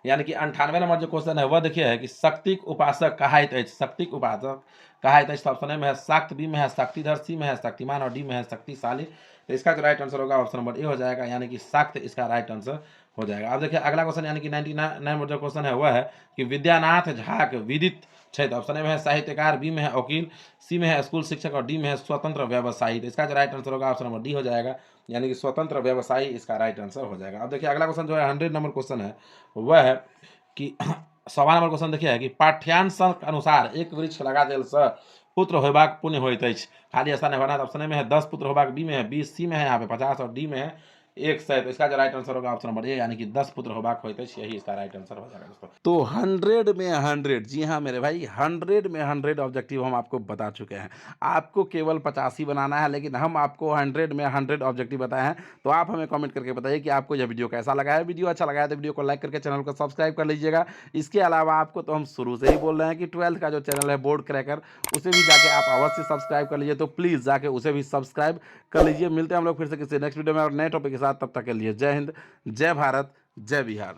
यानी कि 98 नंबर जो क्वेश्चन है वह देखिए है कि शक्तिक उपासक कहाइत अछि। शक्तिक उपासक कहाइत अछि। ऑप्शन में है शक्त, बी में है शक्तिधर, सी में है शक्तिमान और डी में है शक्तिशाली। तो इसका जो राइट आंसर होगा ऑप्शन नंबर ए हो जाएगा, यानी कि शक्त इसका राइट आंसर हो जाएगा। अब देखिए अगला क्वेश्चन, यानी कि 99 नंबर जो क्वेश्चन है वह है कि विद्यानाथ झा के विदित क्षेत्र। ऑप्शन में है साहित्यकार, बी में है वकील, सी में है स्कूल शिक्षक और डी में है स्वतंत्र व्यवसायी। तो इसका जो राइट आंसर होगा ऑप्शन नंबर डी हो जाएगा, यानी कि स्वतंत्र व्यवसायी इसका राइट आंसर हो जाएगा। अब देखिए अगला क्वेश्चन जो है 100 नंबर क्वेश्चन है वह है कि 100वां नंबर क्वेश्चन देखिए है कि पाठ्यांशक अनुसार एक वृक्ष लगा देल से पुत्र होबाक पुण्य होइत अछि। खाली ऐसा नहीं होना। ऑप्शन में है 10 पुत्र होबाक, बी में है 20, सी में है यहाँ पे 50 और डी में है 100। तो इसका जो राइट आंसर होगा ऑप्शन नंबर ए, यानी कि 10 पुत्र होबाक होइत अछि, यही इसका राइट आंसर हो जाएगा दोस्तों। तो 100 में 100, जी हाँ मेरे भाई, 100 में 100 ऑब्जेक्टिव हम आपको बता चुके हैं। आपको केवल 50 ही बनाना है, लेकिन हम आपको 100 में 100 ऑब्जेक्टिव बताए हैं। तो आप हमें कमेंट करके बताइए कि आपको यह वीडियो कैसा लगा है। वीडियो अच्छा लगा है तो वीडियो को लाइक करके चैनल को सब्सक्राइब कर लीजिएगा। इसके अलावा आपको तो हम शुरू से ही बोल रहे हैं कि 12th का जो चैनल है बोर्ड क्रैकर, उसे भी जाके आप अवश्य सब्सक्राइब कर लीजिए। तो प्लीज़ जाके उसे भी सब्सक्राइब कर लीजिए। मिलते हैं हम लोग फिर से किसी नेक्स्ट वीडियो में और नए टॉपिक के साथ। तब तक के लिए जय हिंद, जय भारत, जय बिहार।